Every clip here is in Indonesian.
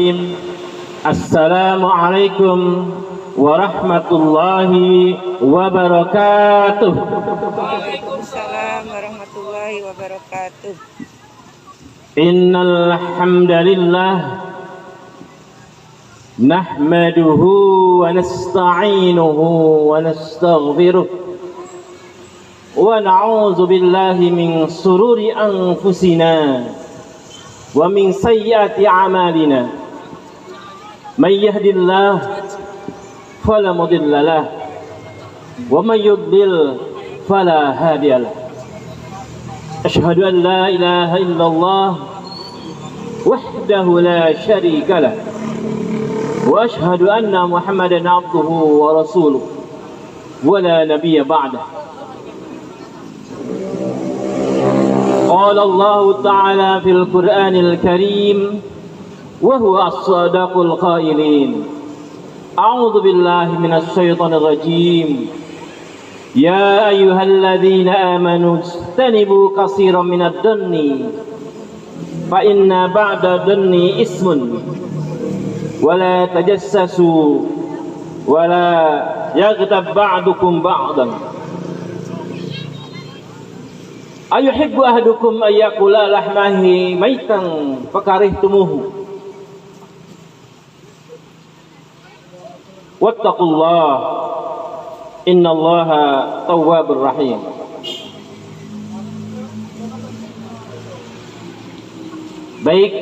الرجيم السلام عليكم ورحمة الله وبركاته. Waalaikumsalam warahmatullahi wabarakatuh. إن الحمد لله نحمده ونستعينه ونستغفره ونعوذ بالله من شرور أنفسنا ومن سيئات أعمالنا من يهد الله فلا مضل له ومن يضلل فلا هادي له أشهد أن لا إله إلا الله وحده لا شريك له وأشهد أن محمدا عبده ورسوله ولا نبي بعده. قال الله تعالى في القرآن الكريم وهو الصادق القائلين أعوذ بالله من الشيطان الرجيم يا أيها الذين آمنوا اجتنبوا كثيرا من الظن فإن بعد الظن إثم ولا تجسسوا ولا يغتب بعضكم بعضا أيحب أحدكم أن يأكل لحمه ميتا فكرهتموه واتقوا الله إن الله تواب rahim. Baik,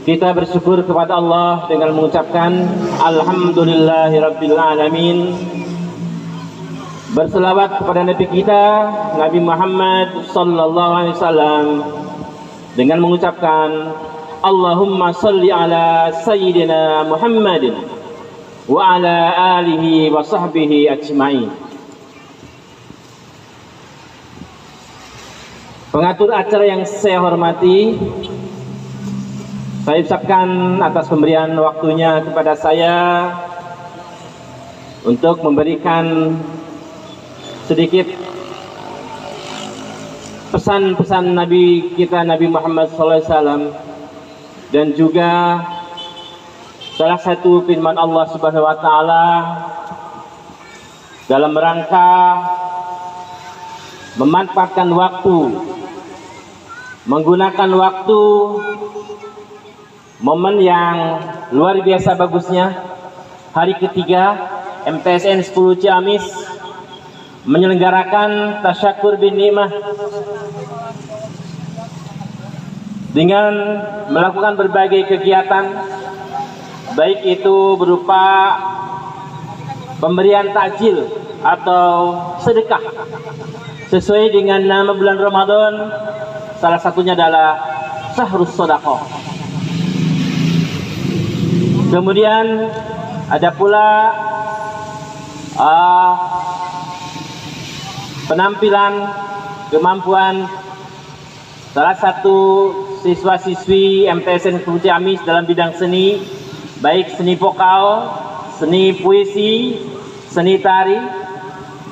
kita bersyukur kepada Allah dengan mengucapkan Alhamdulillahirabbil alamin. Berselawat kepada Nabi kita Nabi Muhammad sallallahu alaihi wasallam dengan mengucapkan Allahumma salli ala sayyidina Muhammadin wa ala alihi wa sahbihi ajma'in. Pengatur acara yang saya hormati, saya ucapkan atas pemberian waktunya kepada saya untuk memberikan sedikit pesan-pesan Nabi kita Nabi Muhammad SAW dan juga salah satu firman Allah Subhanahu wa taala dalam rangka memanfaatkan waktu, menggunakan waktu momen yang luar biasa bagusnya hari ketiga MTSN 10 Ciamis menyelenggarakan tasyakur bin nikmah dengan melakukan berbagai kegiatan, baik itu berupa pemberian takjil atau sedekah sesuai dengan nama bulan Ramadan, salah satunya adalah Syahrus Shadaqah. Kemudian ada pula penampilan kemampuan salah satu siswa-siswi MTSN 10 Ciamis dalam bidang seni, baik seni vokal, seni puisi, seni tari,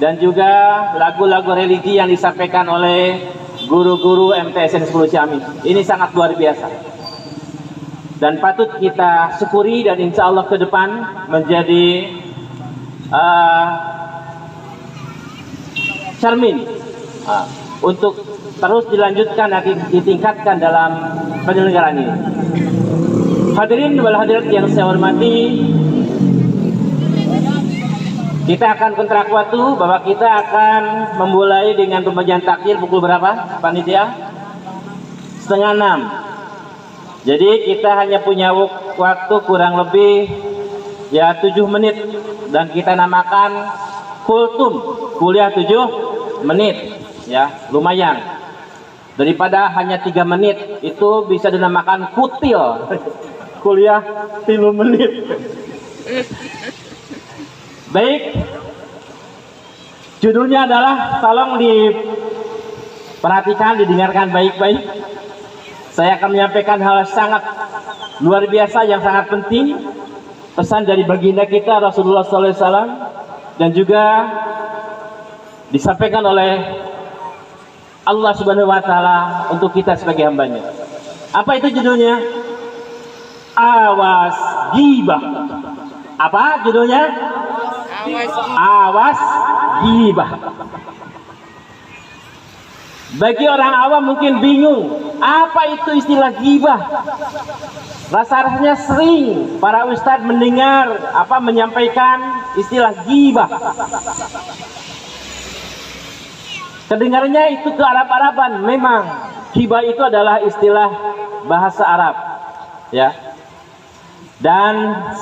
dan juga lagu-lagu religi yang disampaikan oleh guru-guru MTSN 10 Ciamis. Ini sangat luar biasa dan patut kita syukuri, dan insya Allah ke depan menjadi cermin untuk terus dilanjutkan dan ditingkatkan dalam penyelenggaraan ini. Hadirin wal hadirat yang saya hormati, kita akan kontrak waktu bahwa kita akan memulai dengan pembagian takjil pukul berapa, panitia? 5:30. Jadi kita hanya punya waktu kurang lebih ya 7 menit, dan kita namakan kultum, kuliah 7 menit, ya lumayan. Daripada hanya 3 menit, itu bisa dinamakan kutil, kuliah 3 menit. Baik, judulnya adalah, tolong diperhatikan, didengarkan baik-baik. Saya akan menyampaikan hal sangat luar biasa yang sangat penting, pesan dari baginda kita Rasulullah SAW, dan juga disampaikan oleh Allah Subhanahu wa taala untuk kita sebagai hambanya. Apa itu judulnya? Awas gibah. Apa judulnya? Awas gibah. Bagi orang awam mungkin bingung, apa itu istilah gibah? Rasa-rasanya sering para ustadz mendengar menyampaikan istilah gibah. Kedengarannya itu ke Arab-Araban. Memang gibah itu adalah istilah bahasa Arab, ya. Dan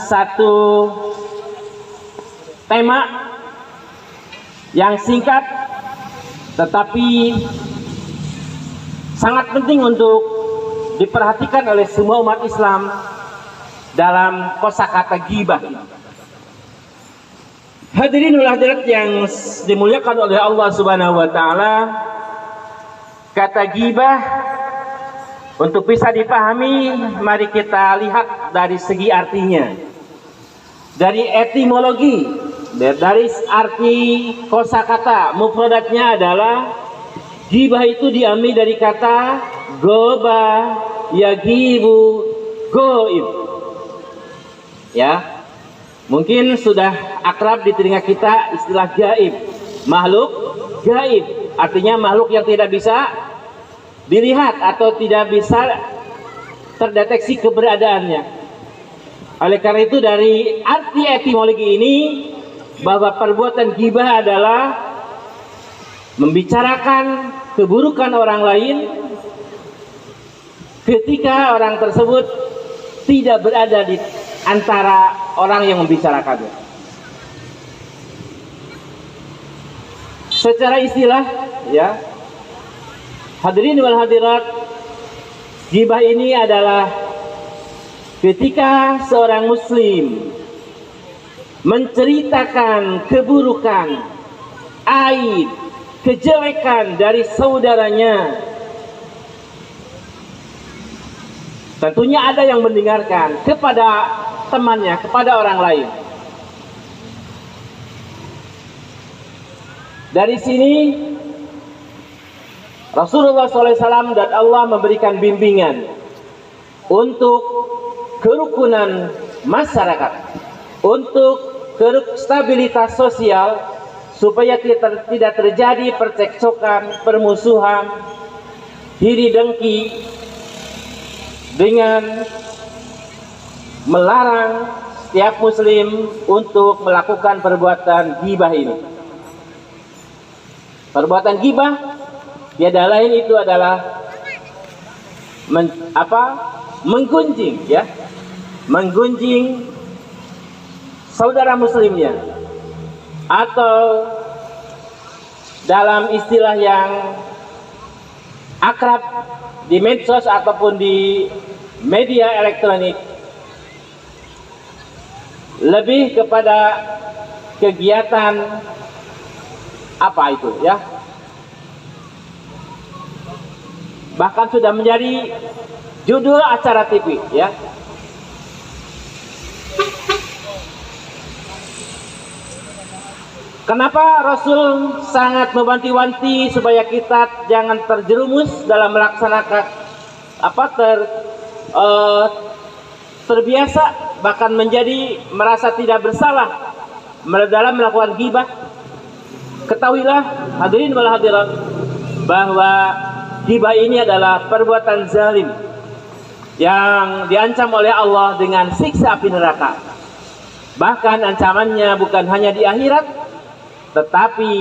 satu tema yang singkat tetapi sangat penting untuk diperhatikan oleh semua umat Islam dalam kosakata gibah. Hadirin wal hadirat yang dimuliakan oleh Allah Subhanahu wa taala, kata gibah untuk bisa dipahami, mari kita lihat dari segi artinya. Dari etimologi, dari arti kosakata, mufradatnya adalah gibah itu diambil dari kata goba, yagibu, goib. Ya, mungkin sudah akrab di telinga kita istilah gaib, makhluk gaib, artinya makhluk yang tidak bisa dilihat atau tidak bisa terdeteksi keberadaannya. Oleh karena itu dari arti etimologi ini bahwa perbuatan gibah adalah membicarakan keburukan orang lain ketika orang tersebut tidak berada di antara orang yang membicarakannya. Secara istilah, ya, hadirin wal hadirat, gibah ini adalah ketika seorang muslim menceritakan keburukan, aib, kejelekan dari saudaranya. Tentunya ada yang mendengarkan kepada temannya, kepada orang lain. Dari sini Rasulullah SAW dan Allah memberikan bimbingan untuk kerukunan masyarakat, untuk stabilitas sosial, supaya tidak terjadi percekcokan, permusuhan, iri dengki, dengan melarang setiap muslim untuk melakukan perbuatan gibah ini. Perbuatan gibah tiada lain itu adalah menggunjing, ya, menggunjing saudara muslimnya, atau dalam istilah yang akrab di medsos ataupun di media elektronik, lebih kepada kegiatan apa itu, ya, bahkan sudah menjadi judul acara TV, ya. Kenapa Rasul sangat mewanti-wanti supaya kita jangan terjerumus dalam melaksanakan terbiasa bahkan menjadi merasa tidak bersalah dalam melakukan gibah? Ketahuilah hadirin wal hadirat bahwa gibah ini adalah perbuatan zalim yang diancam oleh Allah dengan siksa api neraka. Bahkan ancamannya bukan hanya di akhirat, tetapi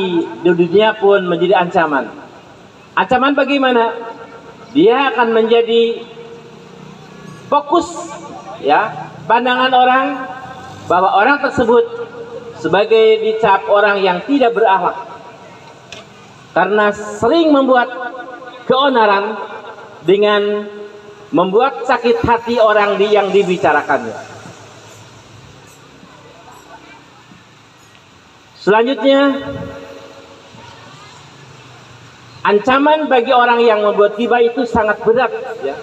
di dunia pun menjadi ancaman. Ancaman bagaimana? Dia akan menjadi fokus, ya, pandangan orang bahwa orang tersebut sebagai dicap orang yang tidak berakhlak karena sering membuat keonaran dengan membuat sakit hati orang yang dibicarakannya. Selanjutnya, ancaman bagi orang yang membuat gibah itu sangat berat, ya.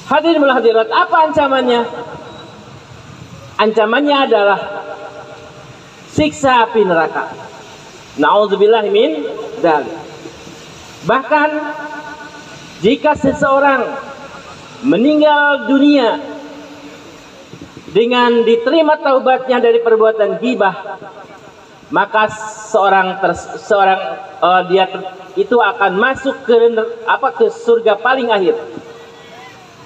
Hadirin wal hadirat, apa ancamannya? Ancamannya adalah siksa api neraka. Nauzubillahi min dzalik. Bahkan jika seseorang meninggal dunia dengan diterima taubatnya dari perbuatan ghibah, maka dia itu akan masuk ke surga paling akhir.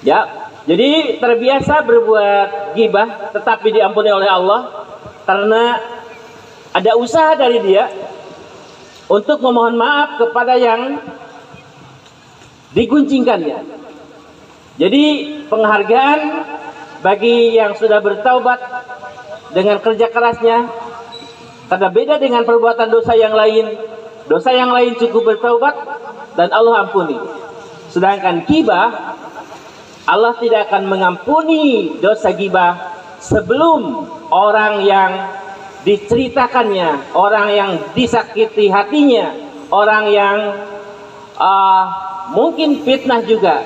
Ya, jadi terbiasa berbuat ghibah tetapi diampuni oleh Allah karena ada usaha dari dia untuk memohon maaf kepada yang diguncingkannya. Jadi penghargaan bagi yang sudah bertaubat dengan kerja kerasnya, karena beda dengan perbuatan dosa yang lain. Dosa yang lain cukup bertaubat dan Allah ampuni. Sedangkan ghibah, Allah tidak akan mengampuni dosa ghibah sebelum orang yang diceritakannya, orang yang disakiti hatinya, orang yang mungkin fitnah juga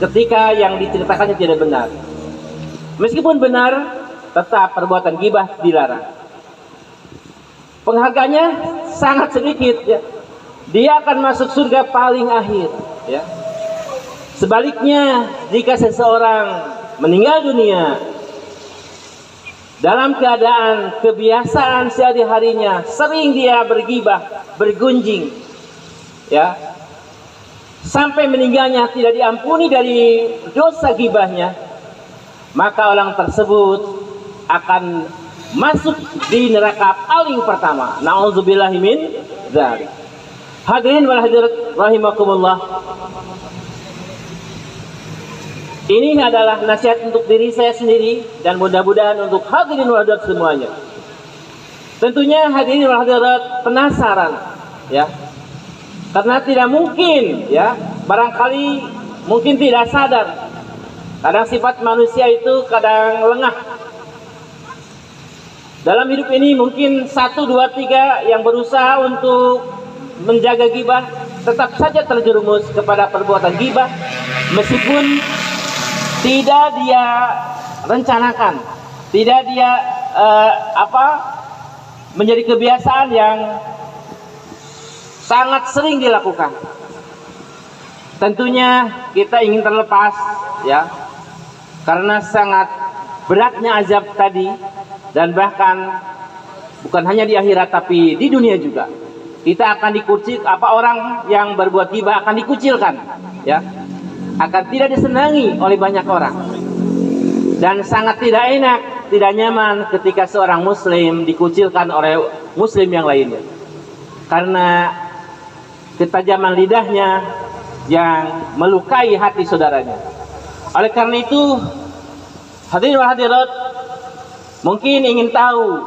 ketika yang diceritakannya tidak benar. Meskipun benar, tetap perbuatan ghibah dilarang. Penghargaannya sangat sedikit, ya. Dia akan masuk surga paling akhir, ya. Sebaliknya, jika seseorang meninggal dunia dalam keadaan kebiasaan sehari-harinya, sering dia berghibah, bergunjing, ya, sampai meninggalnya tidak diampuni dari dosa ghibahnya, maka orang tersebut akan masuk di neraka paling pertama. Nauzubillahi min dzalik. Hadirin wal hadirat rahimakumullah. Ini adalah nasihat untuk diri saya sendiri dan mudah-mudahan untuk hadirin wal hadirat semuanya. Tentunya hadirin wal hadirat penasaran, ya. Karena tidak mungkin, ya, barangkali mungkin tidak sadar. Kadang sifat manusia itu kadang lengah. Dalam hidup ini mungkin 1, 2, 3 yang berusaha untuk menjaga ghibah tetap saja terjerumus kepada perbuatan ghibah meskipun tidak dia rencanakan, tidak dia menjadi kebiasaan yang sangat sering dilakukan. Tentunya kita ingin terlepas, ya, karena sangat beratnya azab tadi, dan bahkan bukan hanya di akhirat tapi di dunia juga. Kita akan dikucil, orang yang berbuat ghibah akan dikucilkan, ya, akan tidak disenangi oleh banyak orang, dan sangat tidak enak, tidak nyaman ketika seorang muslim dikucilkan oleh muslim yang lainnya karena ketajaman lidahnya yang melukai hati saudaranya. Oleh karena itu, hadirin wal hadirat, mungkin ingin tahu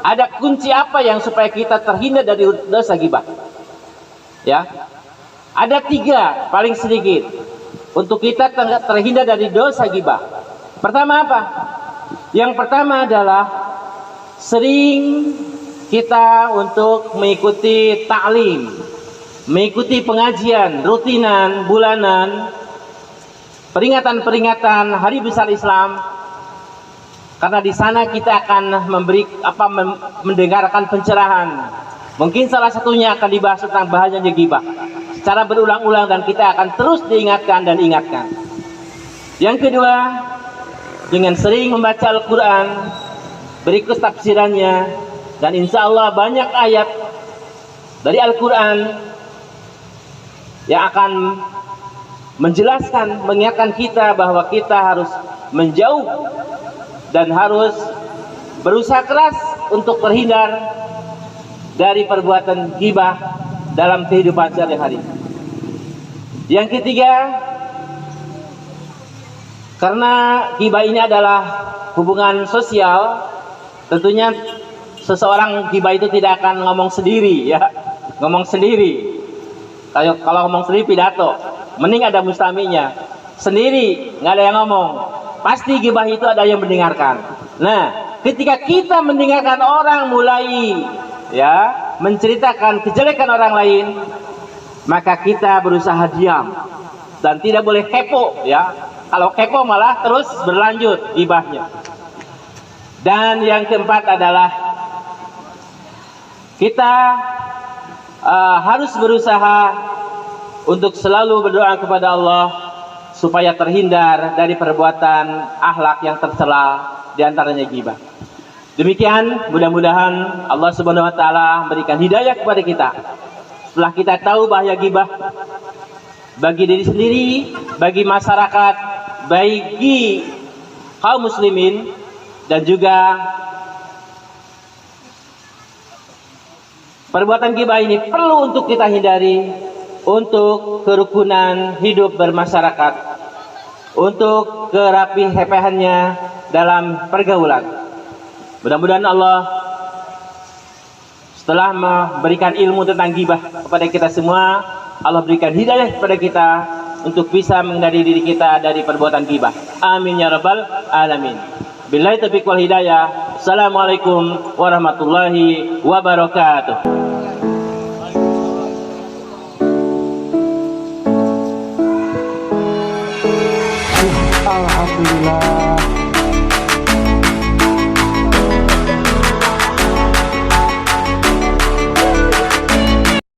ada kunci apa yang supaya kita terhindar dari dosa ghibah, ya. Ada 3 paling sedikit untuk kita terhindar dari dosa ghibah. Pertama apa? Yang pertama adalah sering kita untuk mengikuti ta'lim, mengikuti pengajian rutinan bulanan, peringatan-peringatan hari besar Islam, karena di sana kita akan mendengarkan pencerahan. Mungkin salah satunya akan dibahas tentang bahayanya ghibah secara berulang-ulang, dan kita akan terus diingatkan dan ingatkan. Yang kedua, dengan sering membaca Al-Quran, berikut tafsirannya, dan insya Allah banyak ayat dari Al-Quran yang akan menjelaskan, mengingatkan kita bahwa kita harus menjauh dan harus berusaha keras untuk terhindar dari perbuatan ghibah dalam kehidupan sehari-hari. Yang ketiga, karena ghibah ini adalah hubungan sosial, tentunya seseorang ghibah itu tidak akan ngomong sendiri, ya, ngomong sendiri. Kalau ngomong sendiri pidato, mending ada mustaminya. Sendiri nggak ada yang ngomong, pasti ghibah itu ada yang mendengarkan. Nah, ketika kita mendengarkan orang mulai, ya, menceritakan kejelekan orang lain, maka kita berusaha diam dan tidak boleh kepo, ya. Kalau kepo malah terus berlanjut ghibahnya. Dan yang keempat adalah kita harus berusaha untuk selalu berdoa kepada Allah supaya terhindar dari perbuatan akhlak yang tercela, di antaranya ghibah. Demikian, mudah-mudahan Allah Subhanahu wa taala memberikan hidayah kepada kita. Setelah kita tahu bahaya ghibah bagi diri sendiri, bagi masyarakat, bagi kaum muslimin, dan juga perbuatan ghibah ini perlu untuk kita hindari untuk kerukunan hidup bermasyarakat, untuk kerapi-hepehannya dalam pergaulan. Mudah-mudahan Allah setelah memberikan ilmu tentang ghibah kepada kita semua, Allah berikan hidayah kepada kita untuk bisa menghindari diri kita dari perbuatan ghibah. Amin ya rabbal alamin. Billahi taufiq wal hidayah. Assalamualaikum warahmatullahi wabarakatuh. Alhamdulillah.